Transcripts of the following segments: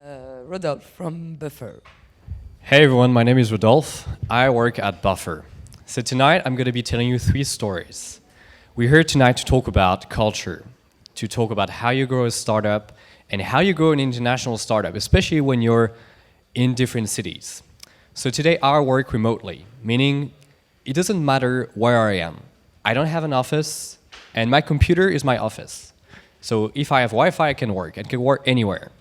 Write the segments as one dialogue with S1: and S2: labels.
S1: Rodolphe from Buffer.
S2: Hey everyone, my name is Rodolphe. I work at Buffer. So tonight I'm going to be telling you 3 stories. We're here tonight to talk about culture, to talk about how you grow a startup and how you grow an international startup, especially when you're in different cities. So today I work remotely, meaning it doesn't matter where I am. I don't have an office and my computer is my office. So if I have Wi-Fi, I can work anywhere.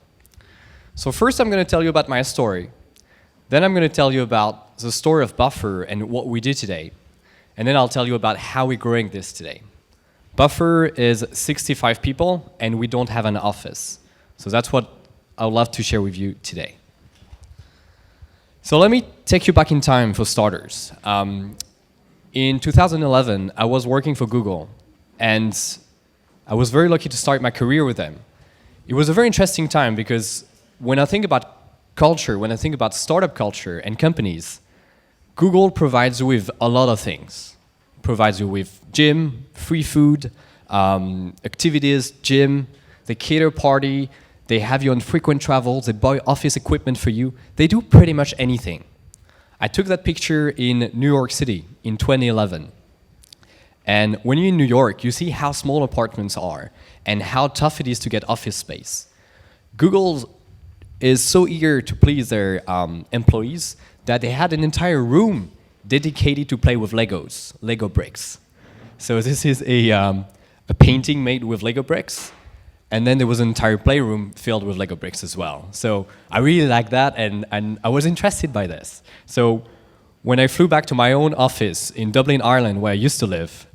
S2: So first I'm going to tell you about my story. Then I'm going to tell you about the story of Buffer and what we did today. And then I'll tell you about how we're growing this today. Buffer is 65 people and we don't have an office. So that's what I would love to share with you today. So let me take you back in time for starters. In 2011, I was working for Google and I was very lucky to start my career with them. It was a very interesting time because when I think about culture, when I think about startup culture and companies, Google provides you with a lot of things. It provides you with gym, free food, activities, gym, they cater party, they have you on frequent travels, they buy office equipment for you. They do pretty much anything. I took that picture in New York City in 2011. And when you're in New York, you see how small apartments are and how tough it is to get office space. Google is so eager to please their employees that they had an entire room dedicated to play with Legos, Lego bricks. So this is a painting made with Lego bricks, and then there was an entire playroom filled with Lego bricks as well. So I really liked that, and I was interested by this. So when I flew back to my own office in Dublin, Ireland, where I used to live,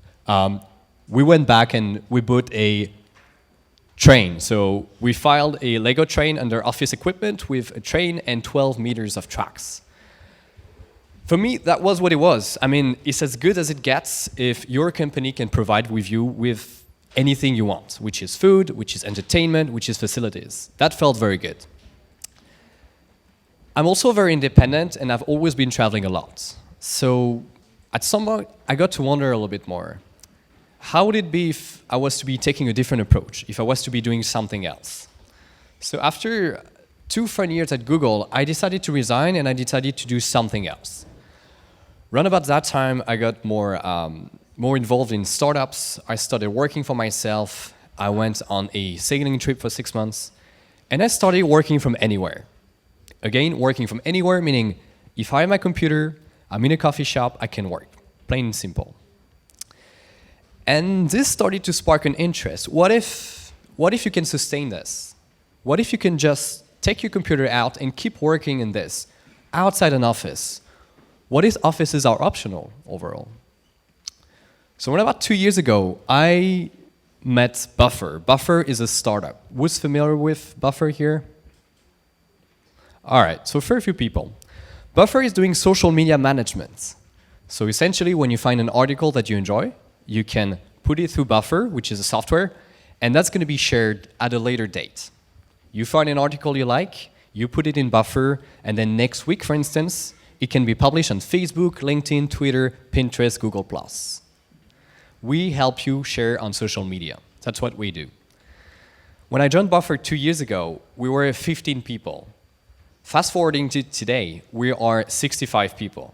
S2: we went back and we bought a train. So we filed a Lego train under office equipment with a train and 12 meters of tracks. For me, that was what it was. I mean, it's as good as it gets if your company can provide with you with anything you want, which is food, which is entertainment, which is facilities. That felt very good. I'm also very independent and I've always been traveling a lot. So at some point, I got to wonder a little bit more. How would it be if I was to be taking a different approach, if I was to be doing something else? So after 2 fun years at Google, I decided to resign and I decided to do something else. Around about that time, I got more involved in startups. I started working for myself. I went on a sailing trip for 6 months. And I started working from anywhere. Again, working from anywhere, meaning if I have my computer, I'm in a coffee shop, I can work. Plain and simple. And this started to spark an interest. What if you can sustain this? What if you can just take your computer out and keep working in this outside an office? What if offices are optional overall? So about 2 years ago, I met Buffer. Buffer is a startup. Who's familiar with Buffer here? All right, so for a few people. Buffer is doing social media management. So essentially, when you find an article that you enjoy, you can put it through Buffer, which is a software, and that's going to be shared at a later date. You find an article you like, you put it in Buffer, and then next week, for instance, it can be published on Facebook, LinkedIn, Twitter, Pinterest, Google+. We help you share on social media. That's what we do. When I joined Buffer 2 years ago, we were 15 people. Fast forwarding to today, we are 65 people.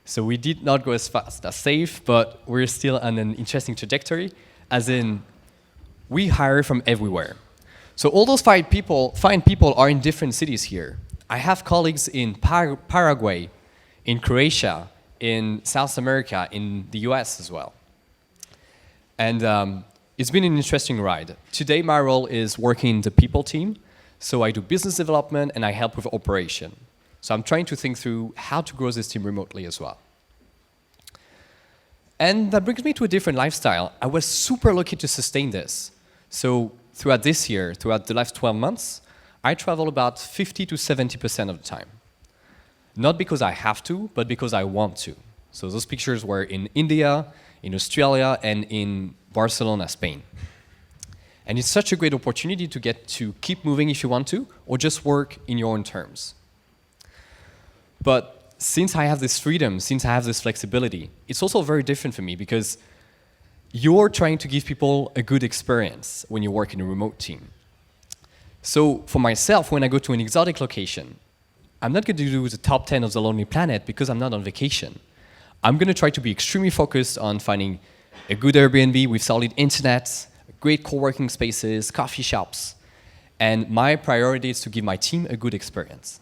S2: So we did not go as fast as safe, but we're still on an interesting trajectory, as in we hire from everywhere. So all those fine people are in different cities here. I have colleagues in Paraguay, in Croatia, in South America, in the US as well. And it's been an interesting ride. Today my role is working in the people team. So I do business development and I help with operation. So I'm trying to think through how to grow this team remotely as well. And that brings me to a different lifestyle. I was super lucky to sustain this. So throughout this year, throughout the last 12 months, I travel about 50 to 70% of the time. Not because I have to, but because I want to. So those pictures were in India, in Australia, and in Barcelona, Spain. And it's such a great opportunity to get to keep moving if you want to, or just work in your own terms. But since I have this freedom, since I have this flexibility, it's also very different for me because you're trying to give people a good experience when you work in a remote team. So for myself, when I go to an exotic location, I'm not going to do the top 10 of the Lonely Planet because I'm not on vacation. I'm going to try to be extremely focused on finding a good Airbnb with solid internet, great co-working spaces, coffee shops, and my priority is to give my team a good experience.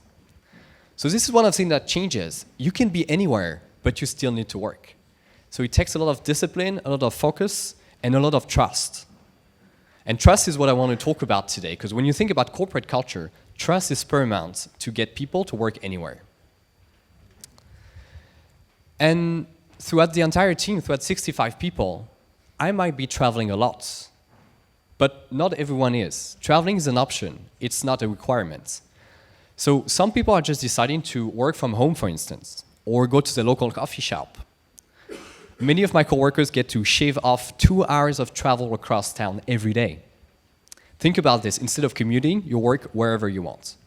S2: So this is one of the things that changes. You can be anywhere, but you still need to work. So it takes a lot of discipline, a lot of focus, and a lot of trust. And trust is what I want to talk about today, because when you think about corporate culture, trust is paramount to get people to work anywhere. And throughout the entire team, throughout 65 people, I might be traveling a lot. But not everyone is. Traveling is an option. It's not a requirement. So some people are just deciding to work from home, for instance, or go to the local coffee shop. Many of my coworkers get to shave off 2 hours of travel across town every day. Think about this. Instead of commuting, you work wherever you want.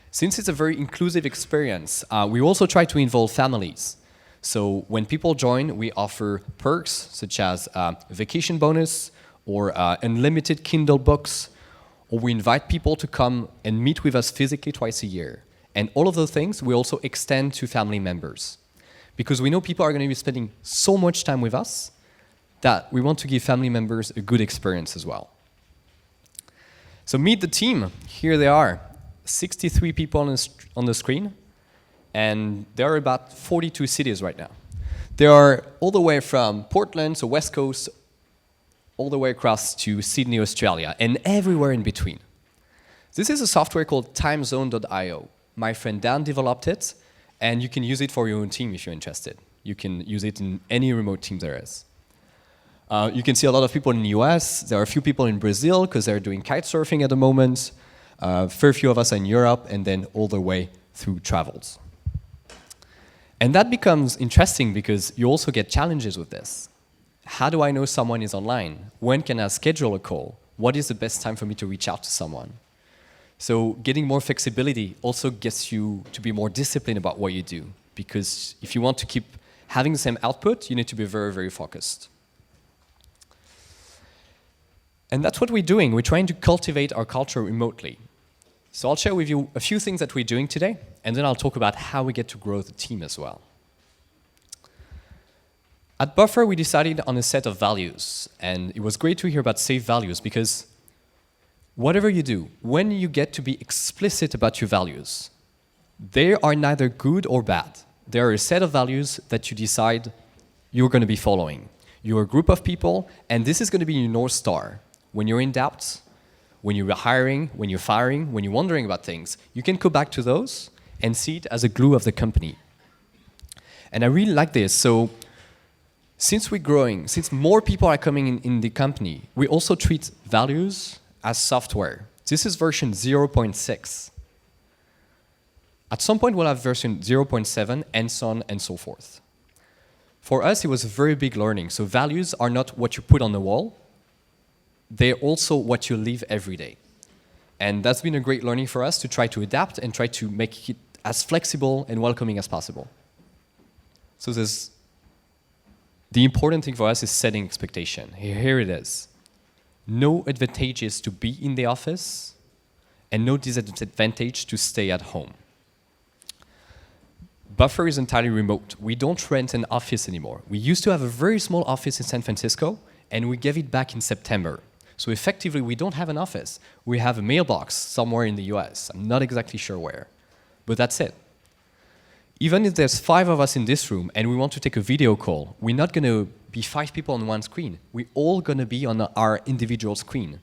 S2: Since it's a very inclusive experience, we also try to involve families. So when people join, we offer perks such as vacation bonus or unlimited Kindle books, or we invite people to come and meet with us physically twice a year. And all of those things we also extend to family members. Because we know people are going to be spending so much time with us that we want to give family members a good experience as well. So meet the team. Here they are. 63 people on the screen. And there are about 42 cities right now. They are all the way from Portland, so West Coast, all the way across to Sydney, Australia, and everywhere in between. This is a software called timezone.io. My friend Dan developed it, and you can use it for your own team if you're interested. You can use it in any remote team there is. You can see a lot of people in the US. There are a few people in Brazil because they're doing kite surfing at the moment. Fair few of us are in Europe, and then all the way through travels. And that becomes interesting because you also get challenges with this. How do I know someone is online? When can I schedule a call? What is the best time for me to reach out to someone? So getting more flexibility also gets you to be more disciplined about what you do, because if you want to keep having the same output, you need to be very, very focused. And that's what we're doing. We're trying to cultivate our culture remotely. So I'll share with you a few things that we're doing today, and then I'll talk about how we get to grow the team as well. At Buffer, we decided on a set of values, and it was great to hear about safe values, because whatever you do, when you get to be explicit about your values, they are neither good or bad. They are a set of values that you decide you're going to be following. You're a group of people, and this is going to be your North Star. When you're in doubt, when you're hiring, when you're firing, when you're wondering about things, you can go back to those and see it as a glue of the company. And I really like this. So since we're growing, since more people are coming in the company, we also treat values as software. This is version 0.6. At some point, we'll have version 0.7 and so on and so forth. For us, it was a very big learning. So values are not what you put on the wall. They're also what you live every day. And that's been a great learning for us to try to adapt and try to make it as flexible and welcoming as possible. So the important thing for us is setting expectation. Here it is. No advantages to be in the office and no disadvantage to stay at home. Buffer is entirely remote. We don't rent an office anymore. We used to have a very small office in San Francisco, and we gave it back in September. So effectively, we don't have an office. We have a mailbox somewhere in the US. I'm not exactly sure where, but that's it. Even if there's 5 of us in this room and we want to take a video call, we're not going to be 5 people on one screen. We're all going to be on our individual screen,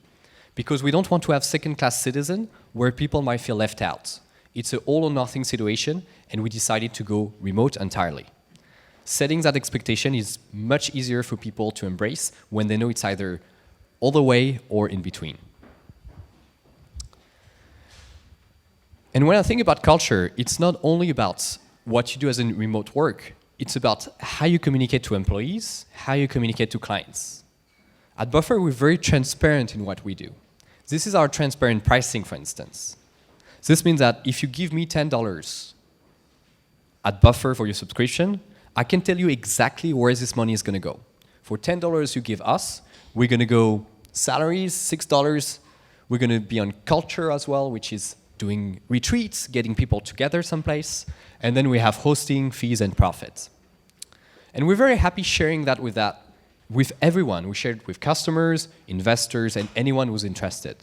S2: because we don't want to have second-class citizen where people might feel left out. It's an all-or-nothing situation, and we decided to go remote entirely. Setting that expectation is much easier for people to embrace when they know it's either all the way or in between. And when I think about culture, it's not only about what you do as in remote work, it's about how you communicate to employees, how you communicate to clients. At Buffer, we're very transparent in what we do. This is our transparent pricing, for instance. This means that if you give me $10 at Buffer for your subscription, I can tell you exactly where this money is going to go. For $10 you give us, we're going to go salaries, $6, We're going to be on culture as well, which is doing retreats, getting people together someplace. And then we have hosting, fees, and profits. And we're very happy sharing that with everyone. We share it with customers, investors, and anyone who's interested.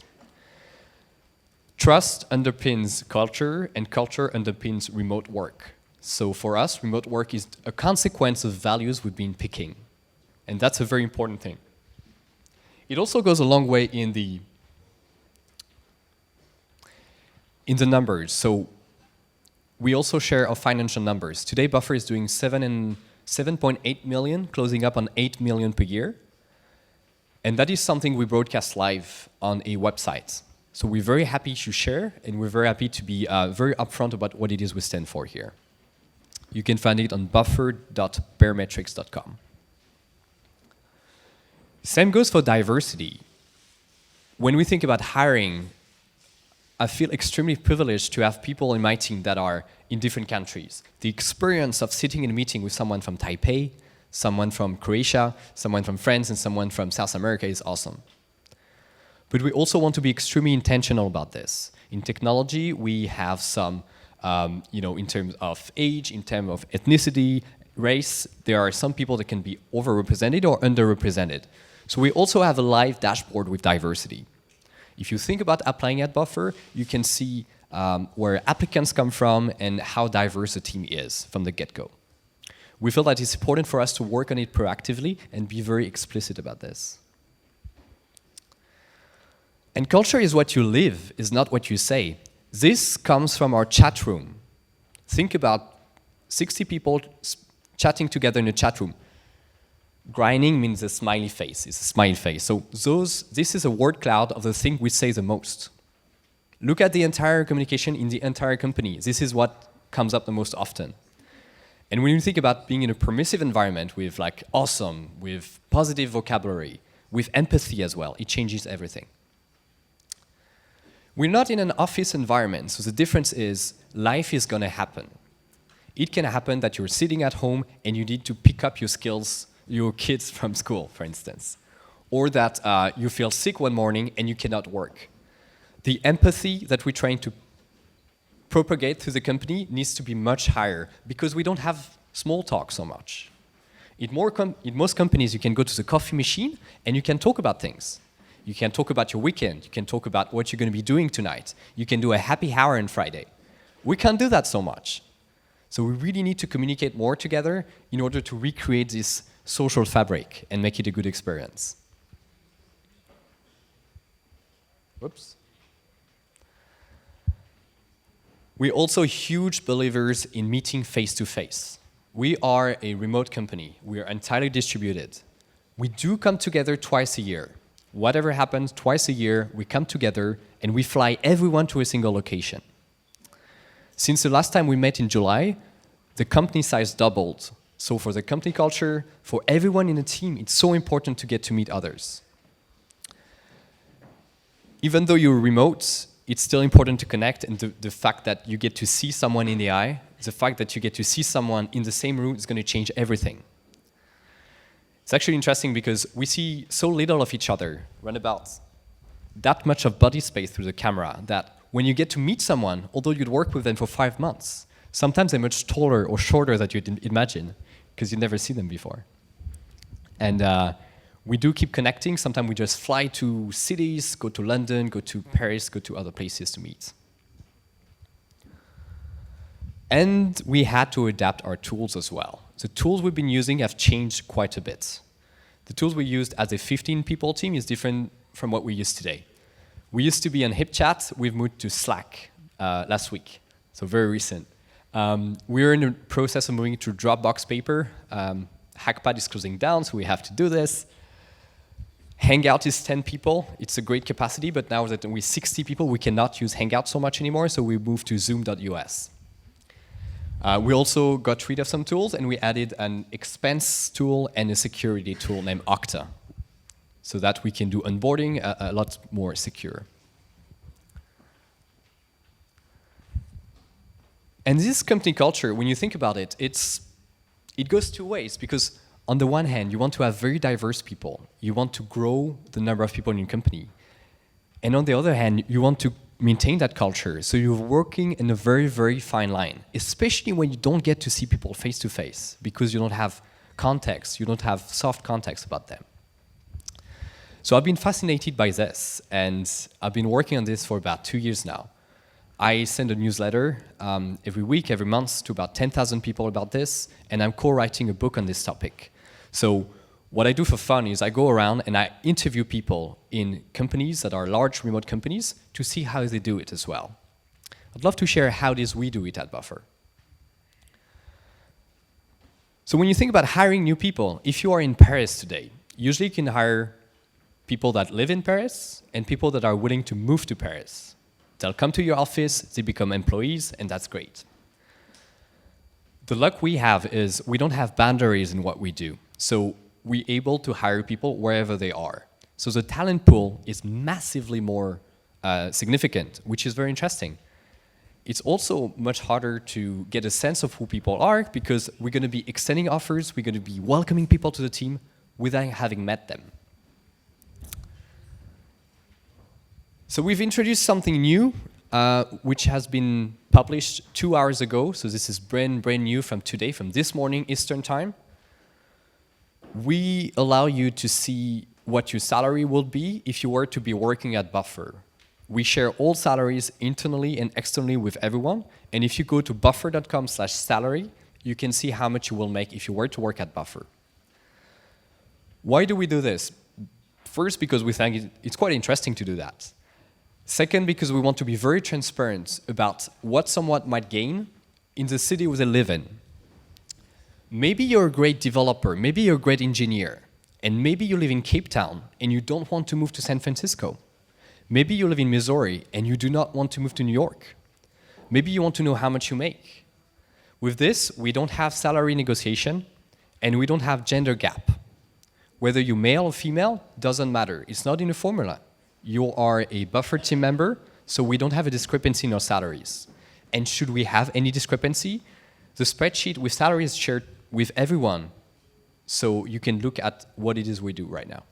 S2: Trust underpins culture, and culture underpins remote work. So for us, remote work is a consequence of values we've been picking. And that's a very important thing. It also goes a long way in the numbers. So we also share our financial numbers. Today, Buffer is doing 7.8 million, closing up on 8 million per year. And that is something we broadcast live on a website. So we're very happy to share, and we're very happy to be very upfront about what it is we stand for here. You can find it on buffer.baremetrics.com. Same goes for diversity. When we think about hiring, I feel extremely privileged to have people in my team that are in different countries. The experience of sitting in a meeting with someone from Taipei, someone from Croatia, someone from France, and someone from South America is awesome. But we also want to be extremely intentional about this. In technology, we have some, in terms of age, in terms of ethnicity, race, there are some people that can be overrepresented or underrepresented. So we also have a live dashboard with diversity. If you think about applying at Buffer, you can see where applicants come from and how diverse the team is from the get-go. We feel that it's important for us to work on it proactively and be very explicit about this. And culture is what you live, is not what you say. This comes from our chat room. Think about 60 people chatting together in a chat room. Grinding means a smiley face. It's a smiley face. So this is a word cloud of the thing we say the most. Look at the entire communication in the entire company. This is what comes up the most often. And when you think about being in a permissive environment with like awesome, with positive vocabulary, with empathy as well, it changes everything. We're not in an office environment, so the difference is life is going to happen. It can happen that you're sitting at home and you need to pick up your skills, your kids from school, for instance. Or that you feel sick one morning and you cannot work. The empathy that we're trying to propagate through the company needs to be much higher because we don't have small talk so much. In most companies, you can go to the coffee machine and you can talk about things. You can talk about your weekend. You can talk about what you're going to be doing tonight. You can do a happy hour on Friday. We can't do that so much. So we really need to communicate more together in order to recreate this social fabric and make it a good experience. Whoops. We're also huge believers in meeting face-to-face. We are a remote company. We are entirely distributed. We do come together twice a year. Whatever happens, twice a year, we come together and we fly everyone to a single location. Since the last time we met in July, the company size doubled. So for the company culture, for everyone in the team, it's so important to get to meet others. Even though you're remote, it's still important to connect, and the fact that you get to see someone in the eye, the fact that you get to see someone in the same room is going to change everything. It's actually interesting because we see so little of each other, run about that much of body space through the camera, that when you get to meet someone, although you'd work with them for 5 months, sometimes they're much taller or shorter than you'd imagine, because you never see them before. And we do keep connecting. Sometimes we just fly to cities, go to London, go to Paris, go to other places to meet. And we had to adapt our tools as well. The tools we've been using have changed quite a bit. The tools we used as a 15-people team is different from what we use today. We used to be on HipChat. We've moved to Slack last week, so very recent. We're in the process of moving to Dropbox Paper. Hackpad is closing down, so we have to do this. Hangout is 10 people. It's a great capacity, but now that we're 60 people, we cannot use Hangout so much anymore, so we moved to Zoom.us. We also got rid of some tools, and we added an expense tool and a security tool named Okta, so that we can do onboarding a lot more secure. And this company culture, when you think about it, it goes two ways, because on the one hand, you want to have very diverse people. You want to grow the number of people in your company. And on the other hand, you want to maintain that culture. So you're working in a very, very fine line, especially when you don't get to see people face to face because you don't have context, you don't have soft context about them. So I've been fascinated by this, and I've been working on this for about 2 years now. I send a newsletter every week, every month to about 10,000 people about this, and I'm co-writing a book on this topic. So what I do for fun is I go around and I interview people in companies that are large remote companies to see how they do it as well. I'd love to share how it is we do it at Buffer. So when you think about hiring new people, if you are in Paris today, usually you can hire people that live in Paris and people that are willing to move to Paris. They'll come to your office, they become employees, and that's great. The luck we have is we don't have boundaries in what we do. So we're able to hire people wherever they are. So the talent pool is massively more significant, which is very interesting. It's also much harder to get a sense of who people are because we're going to be extending offers, we're going to be welcoming people to the team without having met them. So we've introduced something new, which has been published 2 hours ago. So this is brand new from today, from this morning Eastern time. We allow you to see what your salary will be if you were to be working at Buffer. We share all salaries internally and externally with everyone. And if you go to buffer.com/salary, you can see how much you will make if you were to work at Buffer. Why do we do this? First, because we think it's quite interesting to do that. Second, because we want to be very transparent about what someone might gain in the city where they live in. Maybe you're a great developer, maybe you're a great engineer, and maybe you live in Cape Town and you don't want to move to San Francisco. Maybe you live in Missouri and you do not want to move to New York. Maybe you want to know how much you make. With this, we don't have salary negotiation and we don't have gender gap. Whether you're male or female, doesn't matter. It's not in a formula. You are a Buffer team member, so we don't have a discrepancy in our salaries. And should we have any discrepancy, the spreadsheet with salaries is shared with everyone, so you can look at what it is we do right now.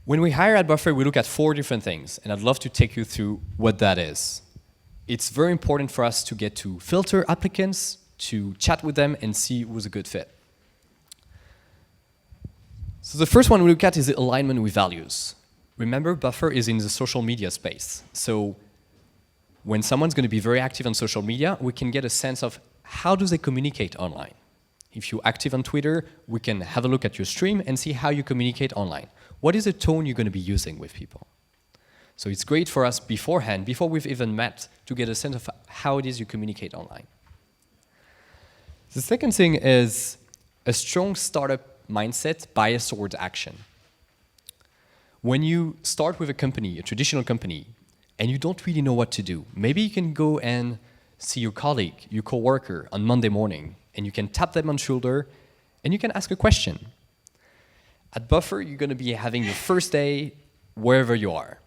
S2: When we hire at Buffer, we look at 4 different things, and I'd love to take you through what that is. It's very important for us to get to filter applicants, to chat with them and see who's a good fit. So the first one we look at is the alignment with values. Remember, Buffer is in the social media space. So when someone's going to be very active on social media, we can get a sense of how do they communicate online. If you're active on Twitter, we can have a look at your stream and see how you communicate online. What is the tone you're going to be using with people? So it's great for us beforehand, before we've even met, to get a sense of how it is you communicate online. The second thing is a strong startup mindset biased towards action. When you start with a company, a traditional company, and you don't really know what to do, maybe you can go and see your colleague, your coworker on Monday morning, and you can tap them on the shoulder, and you can ask a question. At Buffer, you're going to be having your first day wherever you are.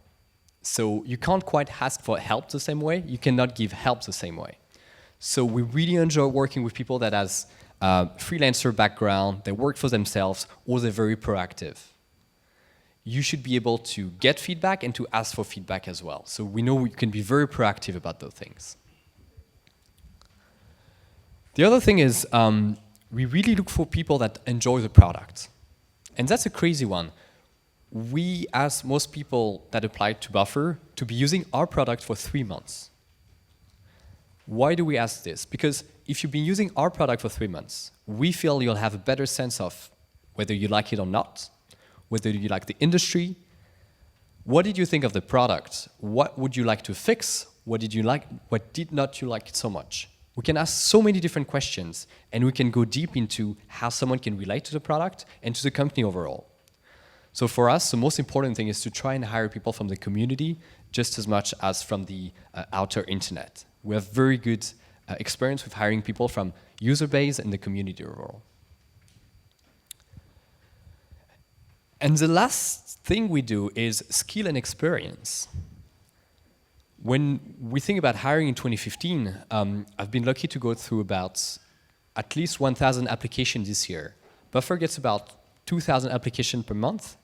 S2: So you can't quite ask for help the same way. You cannot give help the same way. So we really enjoy working with people that has freelancer background, they work for themselves, or they're very proactive. You should be able to get feedback and to ask for feedback as well. So we know we can be very proactive about those things. The other thing is we really look for people that enjoy the product. And that's a crazy one. We ask most people that apply to Buffer to be using our product for 3 months. Why do we ask this? Because if you've been using our product for 3 months, we feel you'll have a better sense of whether you like it or not, whether you like the industry, what did you think of the product, what would you like to fix, what did you like, what did not you like it so much. We can ask so many different questions, and we can go deep into how someone can relate to the product and to the company overall. So for us, the most important thing is to try and hire people from the community just as much as from the outer internet. We have very good experience with hiring people from user base and the community overall. And the last thing we do is skill and experience. When we think about hiring in 2015, I've been lucky to go through about at least 1,000 applications this year. Buffer gets about 2,000 applications per month,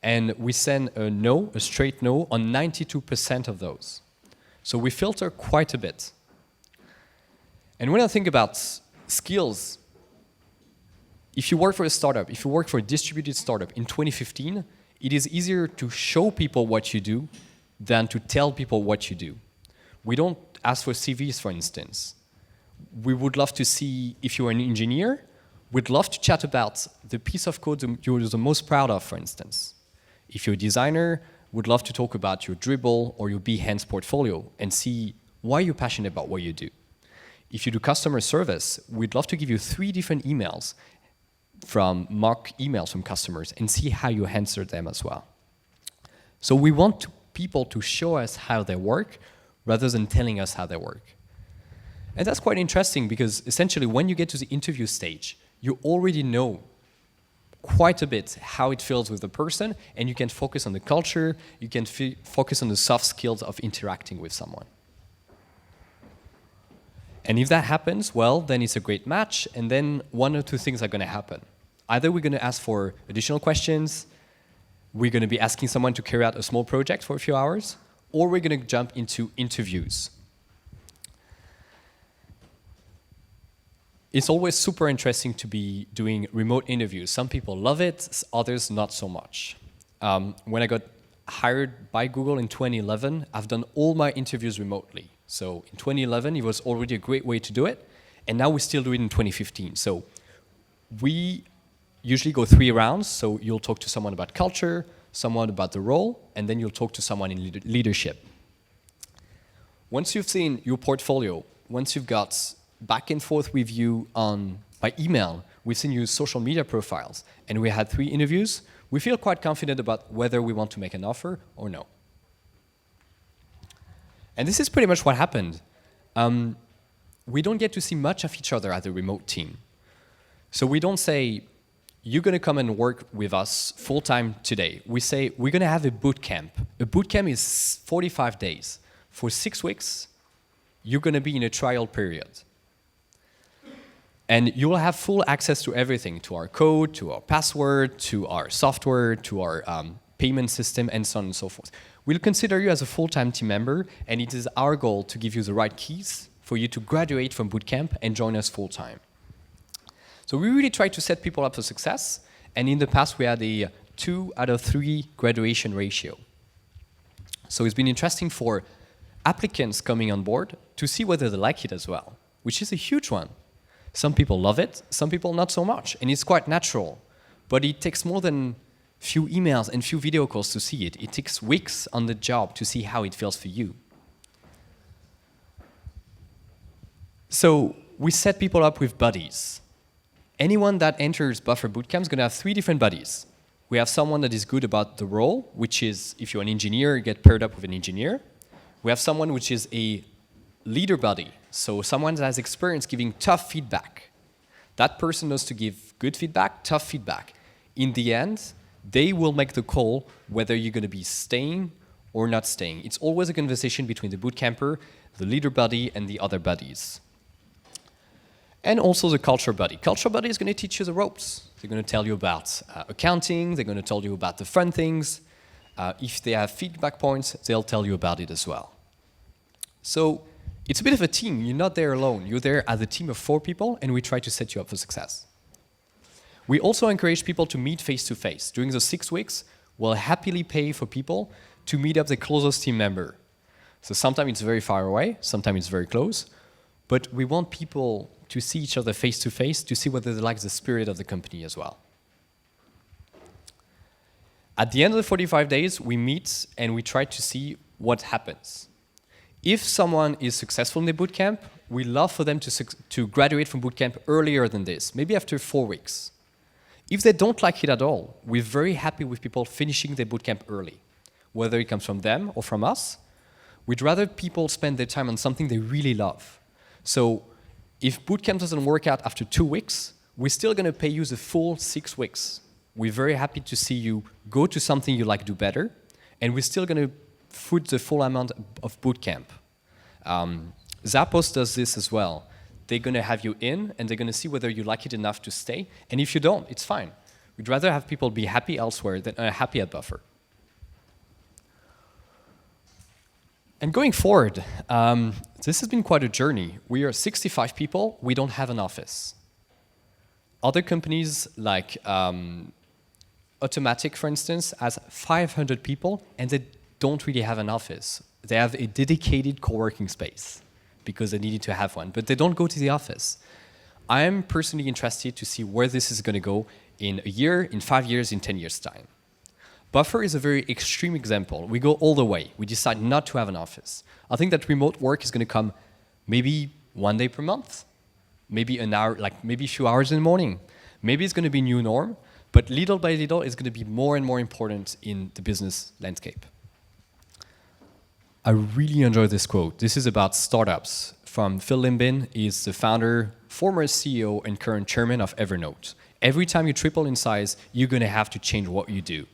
S2: And we send a no, a straight no, on 92% of those. So we filter quite a bit. And when I think about skills, if you work for a startup, if you work for a distributed startup in 2015, it is easier to show people what you do than to tell people what you do. We don't ask for CVs, for instance. We would love to see, if you're an engineer, we'd love to chat about the piece of code you're the most proud of, for instance. If you're a designer, we'd love to talk about your Dribble or your Behance portfolio and see why you're passionate about what you do. If you do customer service, we'd love to give you 3 different emails from mock emails from customers and see how you answer them as well. So we want people to show us how they work rather than telling us how they work. And that's quite interesting because essentially when you get to the interview stage, you already know quite a bit how it feels with the person, and you can focus on the culture, you can focus on the soft skills of interacting with someone. And if that happens, well, then it's a great match, and then 1 or 2 things are going to happen. Either we're going to ask for additional questions, we're going to be asking someone to carry out a small project for a few hours, or we're going to jump into interviews. It's always super interesting to be doing remote interviews. Some people love it, others not so much. When I got hired by Google in 2011, I've done all my interviews remotely. So in 2011, it was already a great way to do it, and now we still do it in 2015. So we usually go 3 rounds, so you'll talk to someone about culture, someone about the role, and then you'll talk to someone in leadership. Once you've seen your portfolio, once you've got back and forth with you by email, we've seen your social media profiles, and we had 3 interviews, we feel quite confident about whether we want to make an offer or no. And this is pretty much what happened. We don't get to see much of each other as a remote team. So we don't say, you're going to come and work with us full-time today. We say, we're going to have a bootcamp. A bootcamp is 45 days. For 6 weeks, you're going to be in a trial period. And you will have full access to everything, to our code, to our password, to our software, to our payment system, and so on and so forth. We'll consider you as a full-time team member, and it is our goal to give you the right keys for you to graduate from bootcamp and join us full-time. So we really try to set people up for success, and in the past we had a 2 out of 3 graduation ratio. So it's been interesting for applicants coming on board to see whether they like it as well, which is a huge one. Some people love it, some people not so much, and it's quite natural. But it takes more than few emails and few video calls to see it. It takes weeks on the job to see how it feels for you. So we set people up with buddies. Anyone that enters Buffer Bootcamp is going to have 3 different buddies. We have someone that is good about the role, which is, if you're an engineer, you get paired up with an engineer. We have someone which is a leader buddy, so someone that has experience giving tough feedback. That person knows to give good feedback, tough feedback. In the end, they will make the call whether you're going to be staying or not staying. It's always a conversation between the bootcamper, the leader buddy, and the other buddies. And also the culture buddy. Culture buddy is going to teach you the ropes. They're going to tell you about accounting. They're going to tell you about the fun things. If they have feedback points, they'll tell you about it as well. So it's a bit of a team. You're not there alone. You're there as a team of 4 people, and we try to set you up for success. We also encourage people to meet face-to-face. During those 6 weeks, we'll happily pay for people to meet up the closest team member. So sometimes it's very far away, sometimes it's very close, but we want people to see each other face-to-face to see whether they like the spirit of the company as well. At the end of the 45 days, we meet and we try to see what happens. If someone is successful in the bootcamp, we love for them to graduate from bootcamp earlier than this, maybe after 4 weeks. If they don't like it at all, we're very happy with people finishing their bootcamp early. Whether it comes from them or from us, we'd rather people spend their time on something they really love. So if bootcamp doesn't work out after 2 weeks, we're still going to pay you the full 6 weeks. We're very happy to see you go to something you like do better, and we're still going to foot the full amount of bootcamp. Zappos does this as well. They're going to have you in, and they're going to see whether you like it enough to stay. And if you don't, it's fine. We'd rather have people be happy elsewhere than unhappy at Buffer. And going forward, this has been quite a journey. We are 65 people. We don't have an office. Other companies like Automatic, for instance, has 500 people, and they don't really have an office. They have a dedicated co-working space because they needed to have one, but they don't go to the office. I'm personally interested to see where this is going to go in a year, in 5 years, in 10 years' time. Buffer is a very extreme example. We go all the way. We decide not to have an office. I think that remote work is going to come maybe 1 day per month, maybe an hour, like maybe a few hours in the morning. Maybe it's going to be new norm, but little by little, it's going to be more and more important in the business landscape. I really enjoy this quote. This is about startups from Phil Limbin. He's the founder, former CEO, and current chairman of Evernote. Every time you triple in size, you're going to have to change what you do.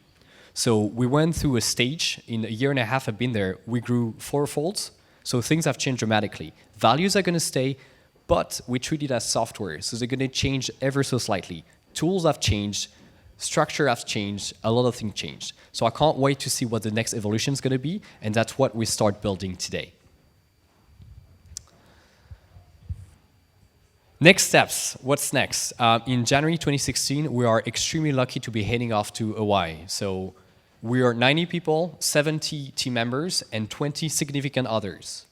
S2: So we went through a stage. In a year and a half I've been there, we grew fourfold. So things have changed dramatically. Values are going to stay, but we treat it as software. So they're going to change ever so slightly. Tools have changed. Structure has changed, a lot of things changed. So I can't wait to see what the next evolution is going to be, and that's what we start building today. Next steps, what's next? In January 2016, we are extremely lucky to be heading off to Hawaii. So we are 90 people, 70 team members, and 20 significant others.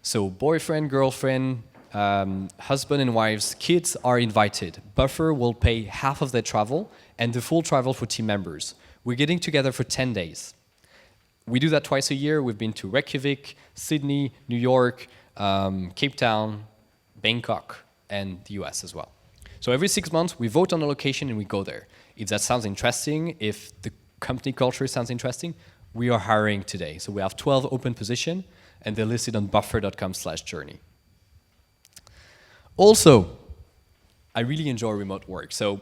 S2: So boyfriend, girlfriend, husband and wives, kids are invited. Buffer will pay half of their travel and the full travel for team members. We're getting together for 10 days. We do that twice a year. We've been to Reykjavik, Sydney, New York, Cape Town, Bangkok, and the US as well. So every 6 months, we vote on a location and we go there. If that sounds interesting, if the company culture sounds interesting, we are hiring today. So we have 12 open positions, and they're listed on buffer.com/journey. Also, I really enjoy remote work. So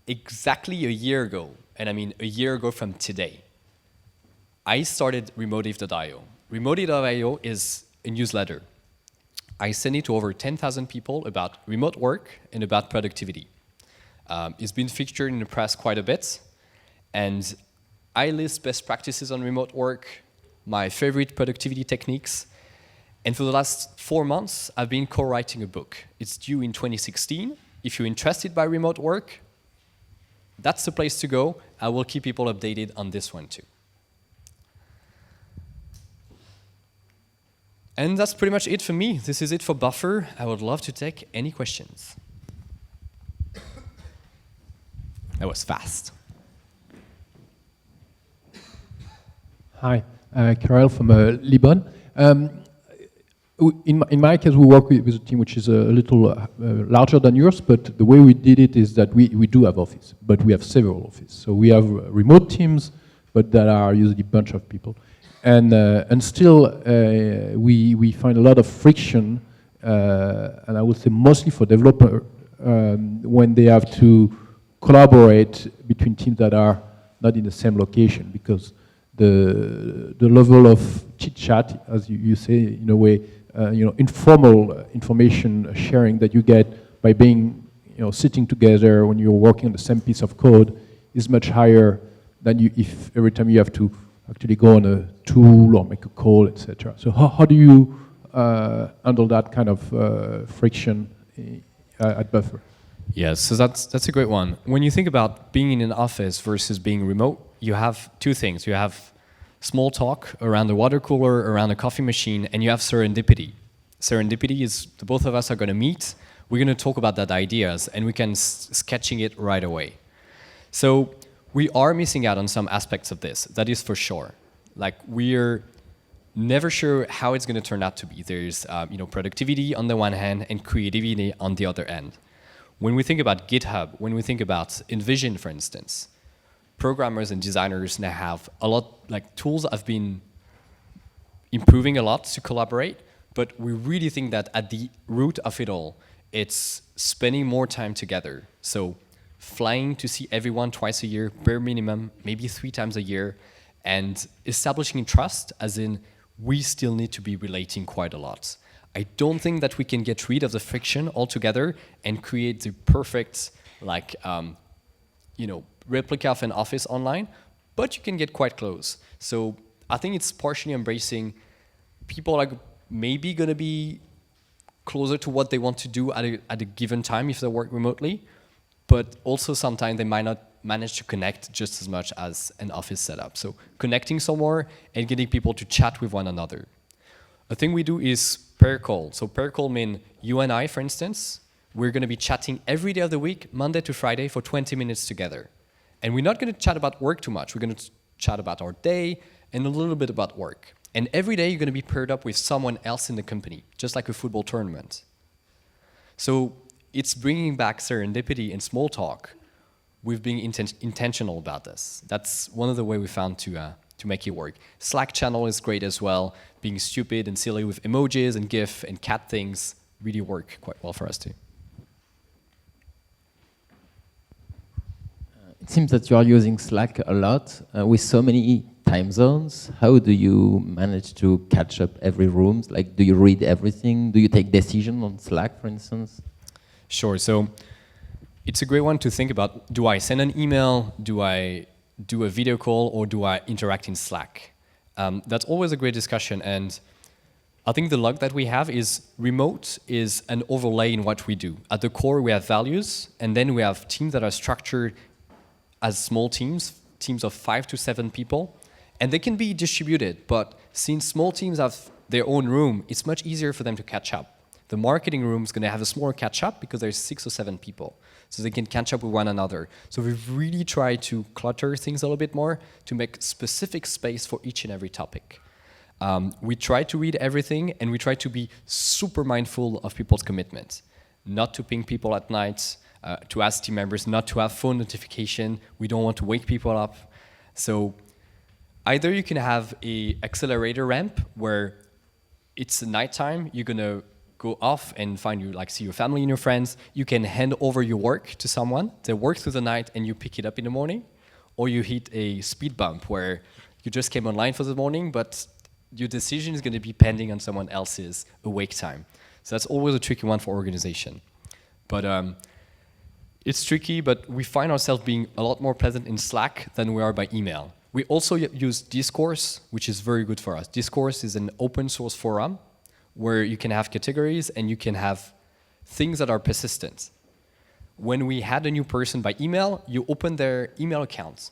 S2: exactly a year ago, and I mean a year ago from today, I started remotive.io. Remotive.io is a newsletter. I send it to over 10,000 people about remote work and about productivity. It's been featured in the press quite a bit, and I list best practices on remote work, my favorite productivity techniques, and for the last 4 months, I've been co-writing a book. It's due in 2016. If you're interested by remote work, that's the place to go. I will keep people updated on this one too. And that's pretty much it for me. This is it for Buffer. I would love to take any questions. That was fast.
S3: Hi, Karel from Liban. In my case, we work with a team which is a little larger than yours, but the way we did it is that we do have office, but we have several offices. So we have remote teams, but that are usually a bunch of people. And still, we find a lot of friction, and I would say mostly for developer, when they have to collaborate between teams that are not in the same location, because the level of chit-chat, as you say, in a way, informal information sharing that you get by being, sitting together when you're working on the same piece of code is much higher than if every time you have to actually go on a tool or make a call, etc. So how do you handle that kind of friction at Buffer?
S2: Yes, so that's a great one. When you think about being in an office versus being remote, you have two things. You have small talk around the water cooler, around a coffee machine, and you have serendipity. Serendipity is the both of us are going to meet. We're going to talk about that ideas, and we can sketching it right away. So we are missing out on some aspects of this. That is for sure. Like, we're never sure how it's going to turn out to be. There's productivity on the one hand and creativity on the other end. When we think about GitHub, when we think about InVision, for instance, programmers and designers now have a lot, like, tools have been improving a lot to collaborate, but we really think that at the root of it all, it's spending more time together. So flying to see everyone twice a year, bare minimum, maybe 3 times a year, and establishing trust, as in we still need to be relating quite a lot. I don't think that we can get rid of the friction altogether and create the perfect replica of an office online, but you can get quite close. So I think it's partially embracing people are maybe going to be closer to what they want to do at a given time if they work remotely, but also sometimes they might not manage to connect just as much as an office setup. So connecting somewhere and getting people to chat with one another. A thing we do is pair call. So pair call means you and I, for instance, we're going to be chatting every day of the week, Monday to Friday, for 20 minutes together. And we're not going to chat about work too much. We're going to chat about our day and a little bit about work. And every day you're going to be paired up with someone else in the company, just like a football tournament. So it's bringing back serendipity and small talk with being intentional about this. That's one of the ways we found to make it work. Slack channel is great as well. Being stupid and silly with emojis and GIF and cat things really work quite well for us too.
S4: It seems that you are using Slack a lot with so many time zones. How do you manage to catch up every room? Like, do you read everything? Do you take decision on Slack, for instance?
S2: Sure. So it's a great one to think about. Do I send an email? Do I do a video call? Or do I interact in Slack? That's always a great discussion. And I think the luck that we have is remote is an overlay in what we do. At the core, we have values. And then we have teams that are structured as small teams of 5 to 7 people. And they can be distributed. But since small teams have their own room, it's much easier for them to catch up. The marketing room is going to have a smaller catch-up because there's 6 or 7 people. So they can catch up with one another. So we've really tried to clutter things a little bit more to make specific space for each and every topic. We try to read everything, and we try to be super mindful of people's commitment. Not to ping people at night, to ask team members not to have phone notification. We don't want to wake people up. So either you can have an accelerator ramp where it's nighttime, you're going to go off and see your family and your friends. You can hand over your work to someone. They work through the night and you pick it up in the morning. Or you hit a speed bump where you just came online for the morning, but your decision is going to be pending on someone else's awake time. So that's always a tricky one for organization. But it's tricky, but we find ourselves being a lot more present in Slack than we are by email. We also use Discourse, which is very good for us. Discourse is an open source forum where you can have categories and you can have things that are persistent. When we had a new person by email, you open their email accounts.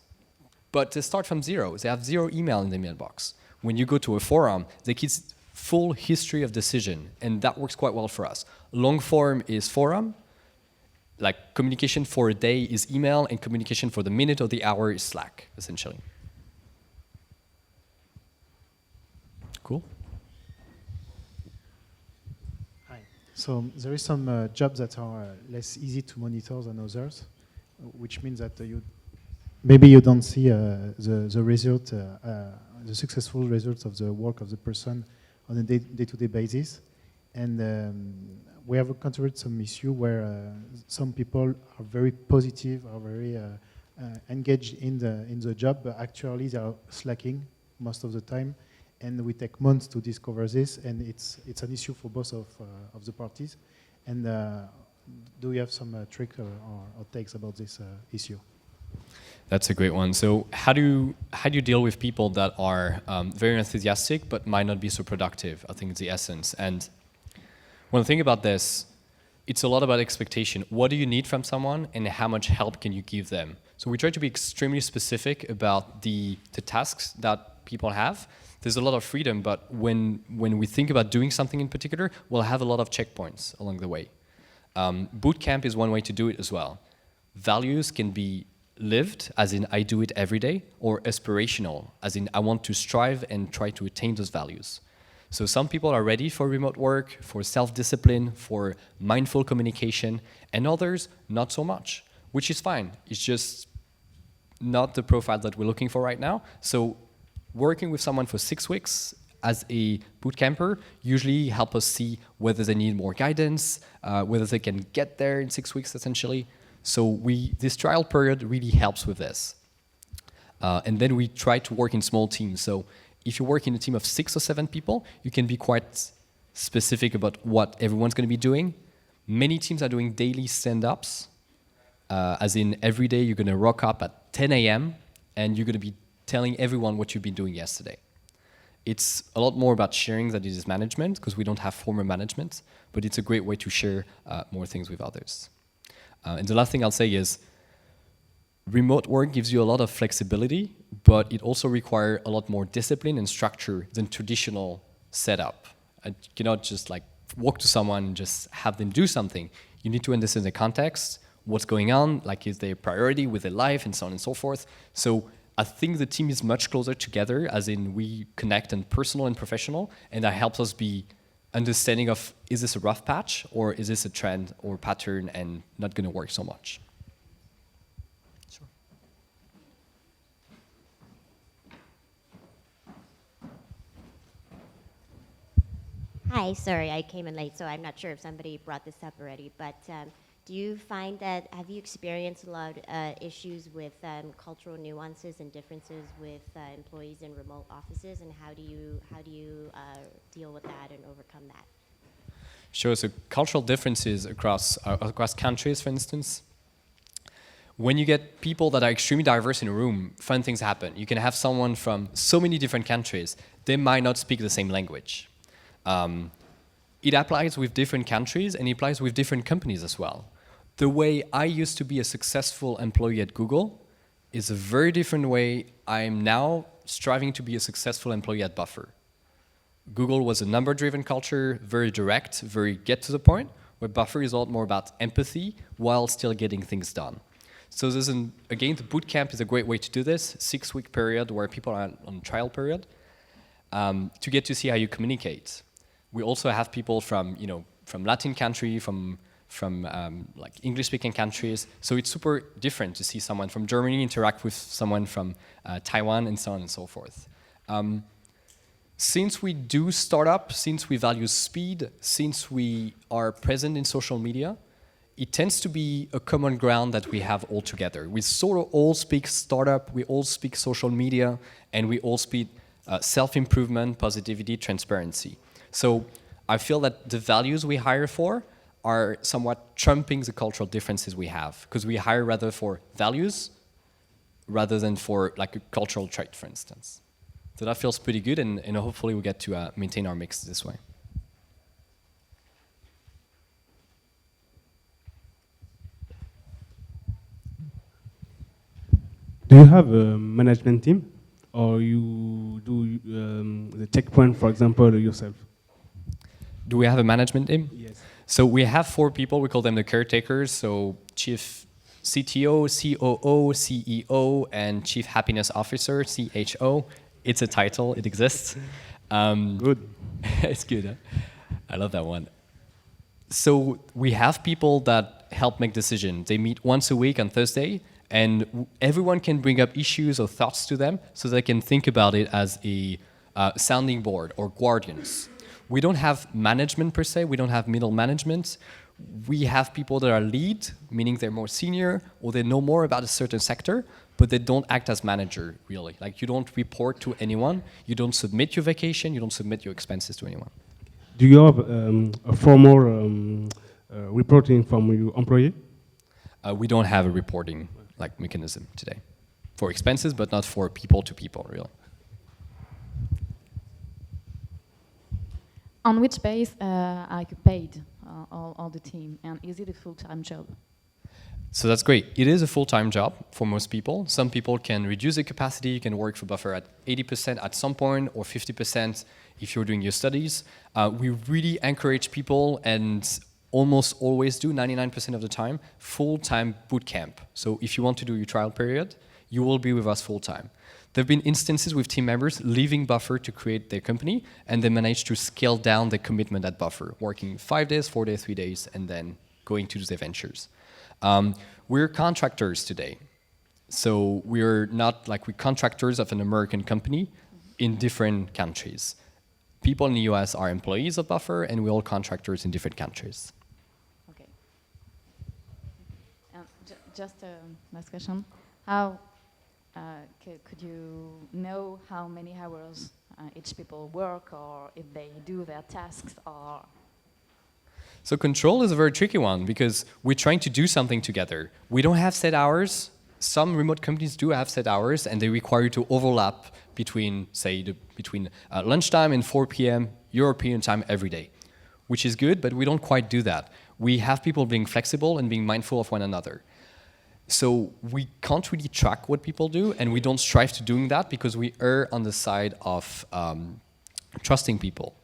S2: But they start from zero. They have 0 email in the mailbox. When you go to a forum, they keep full history of decision, and that works quite well for us. Long form is forum, like communication for a day is email, and communication for the minute or the hour is Slack, essentially. Cool.
S5: So there is some jobs that are less easy to monitor than others, which means that maybe you don't see the result, the successful results of the work of the person on a day-to-day basis. And we have encountered some issue where some people are very positive, are very engaged in the job, but actually they are slacking most of the time. And we take months to discover this, and it's an issue for both of the parties. And do you have some tricks or takes about this issue?
S2: That's a great one. So how do you deal with people that are very enthusiastic but might not be so productive? I think it's the essence. And one thing about this, it's a lot about expectation. What do you need from someone, and how much help can you give them? So we try to be extremely specific about the tasks that people have. There's a lot of freedom, but when we think about doing something in particular, we'll have a lot of checkpoints along the way. Bootcamp is one way to do it as well. Values can be lived, as in I do it every day, or aspirational, as in I want to strive and try to attain those values. So some people are ready for remote work, for self-discipline, for mindful communication, and others not so much, which is fine. It's just not the profile that we're looking for right now. So working with someone for 6 weeks as a bootcamper usually help us see whether they need more guidance, whether they can get there in 6 weeks essentially. So this trial period really helps with this. And then we try to work in small teams. So if you work in a team of 6 or 7 people, you can be quite specific about what everyone's going to be doing. Many teams are doing daily stand-ups. as in every day you're going to rock up at 10 a.m. and you're going to be telling everyone what you've been doing yesterday. It's a lot more about sharing than it is management, because we don't have formal management, but it's a great way to share more things with others. And the last thing I'll say is, remote work gives you a lot of flexibility, but it also requires a lot more discipline and structure than traditional setup. You cannot just like walk to someone and just have them do something. You need to understand the context, what's going on, like is their priority with their life, and so on and so forth. So I think the team is much closer together, as in we connect in personal and professional, and that helps us be understanding of, is this a rough patch, or is this a trend or pattern and not going to work so much? Sure.
S6: Hi, sorry, I came in late, so I'm not sure if somebody brought this up already, but do you find that, have you experienced a lot of issues with cultural nuances and differences with employees in remote offices, and how do you deal with that and overcome that?
S2: Sure, so cultural differences across countries, for instance. When you get people that are extremely diverse in a room, fun things happen. You can have someone from so many different countries, they might not speak the same language. It applies with different countries, and it applies with different companies as well. The way I used to be a successful employee at Google is a very different way I am now striving to be a successful employee at Buffer. Google was a number-driven culture, very direct, very get to the point, where Buffer is a lot more about empathy while still getting things done. So there's again, the bootcamp is a great way to do this, 6-week period where people are on trial period, to get to see how you communicate. We also have people from Latin country, from like English-speaking countries. So it's super different to see someone from Germany interact with someone from Taiwan, and so on and so forth. Since we do startup, since we value speed, since we are present in social media, it tends to be a common ground that we have all together. We sort of all speak startup, we all speak social media, and we all speak self-improvement, positivity, transparency. So I feel that the values we hire for are somewhat trumping the cultural differences we have, because we hire rather for values rather than for like a cultural trait, for instance. So that feels pretty good, and hopefully we get to maintain our mix this way.
S7: Do you have a management team, or you do the checkpoint, for example, yourself?
S2: Do we have a management team?
S7: Yes.
S2: So we have 4 people. We call them the caretakers. So Chief CTO, COO, CEO, and Chief Happiness Officer, CHO. It's a title. It exists.
S7: Good.
S2: It's good. Huh? I love that one. So we have people that help make decisions. They meet once a week on Thursday, and everyone can bring up issues or thoughts to them so they can think about it as a sounding board or guardians. We don't have management per se. We don't have middle management. We have people that are lead, meaning they're more senior or they know more about a certain sector, but they don't act as manager, really. Like, you don't report to anyone. You don't submit your vacation. You don't submit your expenses to anyone.
S7: Do you have a formal reporting from your employee?
S2: We don't have a reporting mechanism today for expenses, but not for people to people, really.
S8: On which base are you paid, all the team, and is it a full-time job?
S2: So that's great. It is a full-time job for most people. Some people can reduce the capacity. You can work for Buffer at 80% at some point, or 50% if you're doing your studies. We really encourage people, and almost always do, 99% of the time, full-time bootcamp. So if you want to do your trial period, you will be with us full-time. There have been instances with team members leaving Buffer to create their company, and they managed to scale down their commitment at Buffer, working 5 days, 4 days, 3 days, and then going to do their ventures. We're contractors today. So we're not we're contractors of an American company in different countries. People in the US are employees of Buffer, and we're all contractors in different countries.
S8: Okay. Just a last question. How could you know how many hours each people work, or if they do their tasks, or?
S2: So control is a very tricky one because we're trying to do something together. We don't have set hours. Some remote companies do have set hours, and they require you to overlap between, say, between lunchtime and 4 p.m. European time every day, which is good, but we don't quite do that. We have people being flexible and being mindful of one another. So we can't really track what people do, and we don't strive to doing that because we err on the side of trusting people.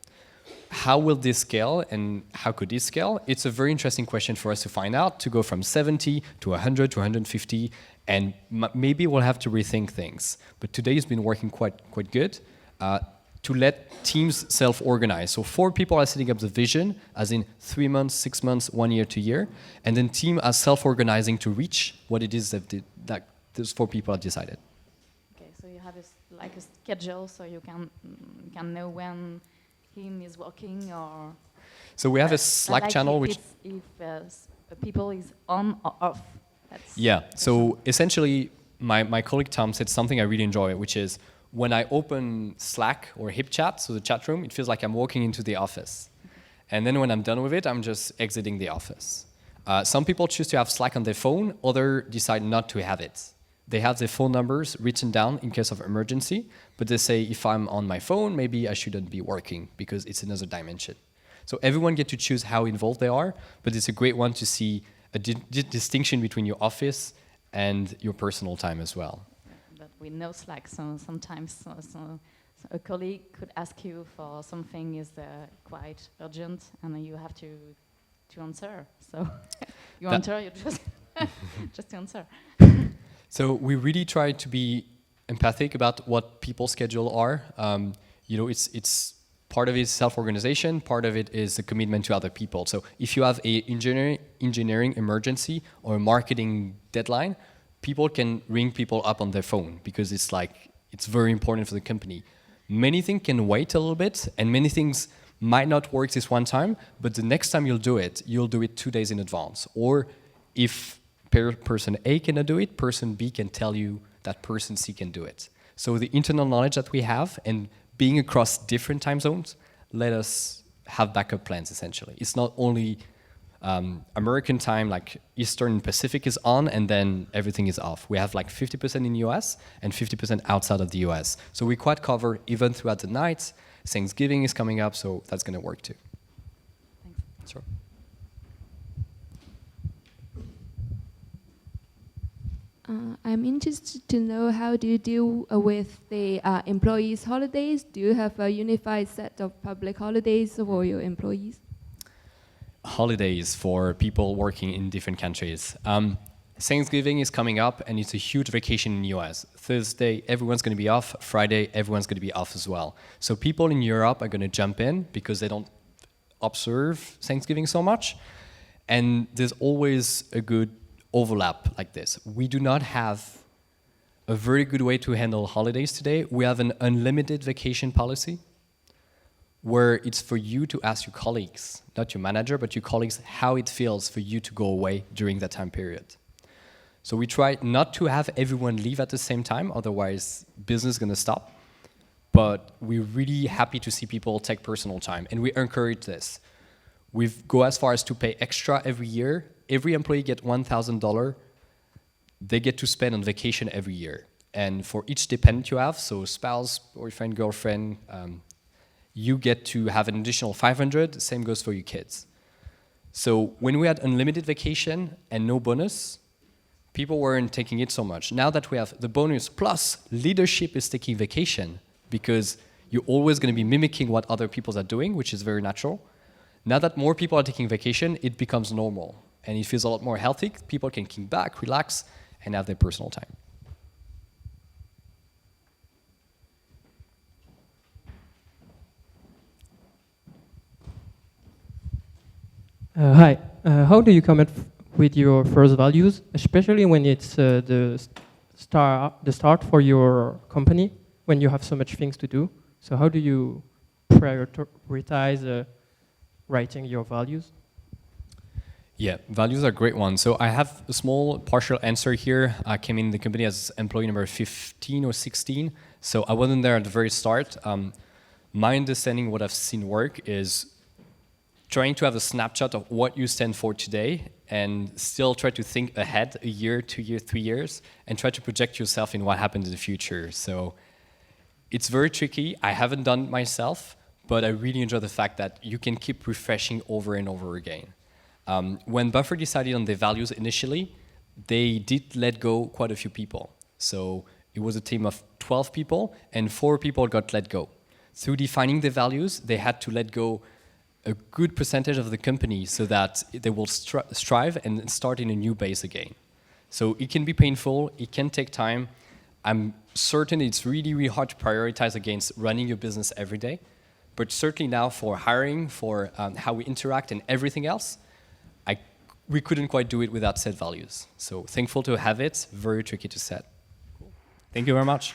S2: How will this scale and how could this scale? It's a very interesting question for us to find out, to go from 70 to 100 to 150, and maybe we'll have to rethink things. But today has been working quite good to let teams self-organize. So 4 people are setting up the vision, as in 3 months, 6 months, 1 year, 2 years, and then team are self-organizing to reach what it is that those 4 people have decided.
S8: Okay, so you have like a schedule, so you can know when him is working, or
S2: so we have a Slack
S8: like
S2: channel
S8: if people is on or off.
S2: Yeah, so essentially my colleague Tom said something I really enjoy, which is when I open Slack or HipChat, so the chat room, it feels like I'm walking into the office. And then when I'm done with it, I'm just exiting the office. Some people choose to have Slack on their phone, others decide not to have it. They have their phone numbers written down in case of emergency, but they say if I'm on my phone, maybe I shouldn't be working because it's another dimension. So everyone gets to choose how involved they are, but it's a great one to see a distinction between your office and your personal time as well.
S8: But we know Slack, so sometimes a colleague could ask you for something is quite urgent, and you have to answer. So you answer, you just answer.
S2: So we really try to be empathic about what people's schedule are. It's part of it is self-organization, part of it is the commitment to other people. So if you have a engineering emergency or a marketing deadline, people can ring people up on their phone because it's very important for the company. Many things can wait a little bit, and many things might not work this one time, but the next time you'll do it 2 days in advance. Or if person A cannot do it, person B can tell you that person C can do it. So the internal knowledge that we have and being across different time zones let us have backup plans, essentially. It's not only American time, like Eastern and Pacific is on, and then everything is off. We have like 50% in the US and 50% outside of the US. So we quite cover even throughout the night. Thanksgiving is coming up, so that's going to work too. Thanks. Sure.
S9: I'm interested to know, how do you deal with the employees' holidays? Do you have a unified set of public holidays for your employees?
S2: Holidays for people working in different countries. Thanksgiving is coming up, and it's a huge vacation in the US. Thursday, everyone's going to be off. Friday, everyone's going to be off as well. So people in Europe are going to jump in because they don't observe Thanksgiving so much. And there's always a good overlap like this. We do not have a very good way to handle holidays today. We have an unlimited vacation policy where it's for you to ask your colleagues, not your manager, but your colleagues, how it feels for you to go away during that time period. So we try not to have everyone leave at the same time, otherwise business is going to stop. But we're really happy to see people take personal time, and we encourage this. We go as far as to pay extra every year. Every employee gets $1,000 they get to spend on vacation every year. And for each dependent you have, so spouse, boyfriend, girlfriend, you get to have an additional $500. Same goes for your kids. So when we had unlimited vacation and no bonus, people weren't taking it so much. Now that we have the bonus plus leadership is taking vacation because you're always going to be mimicking what other people are doing, which is very natural. Now that more people are taking vacation, it becomes normal. And it feels a lot more healthy. People can kick back, relax, and have their personal time.
S10: Hi. How do you come up with your first values, especially when it's the start for your company, when you have so much things to do? So how do you prioritize writing your values?
S2: Yeah, values are a great one. So I have a small partial answer here. I came in the company as employee number 15 or 16. So I wasn't there at the very start. My understanding, what I've seen work is trying to have a snapshot of what you stand for today and still try to think ahead a year, 2 years, 3 years, and try to project yourself in what happens in the future. So it's very tricky. I haven't done it myself, but I really enjoy the fact that you can keep refreshing over and over again. When Buffer decided on their values initially, they did let go quite a few people. So it was a team of 12 people, and 4 people got let go. Through defining their values, they had to let go a good percentage of the company so that they will strive and start in a new base again. So it can be painful, it can take time. I'm certain it's really, really hard to prioritize against running your business every day. But certainly now for hiring, for how we interact and everything else, we couldn't quite do it without set values. So thankful to have it, very tricky to set. Cool. Thank you very much.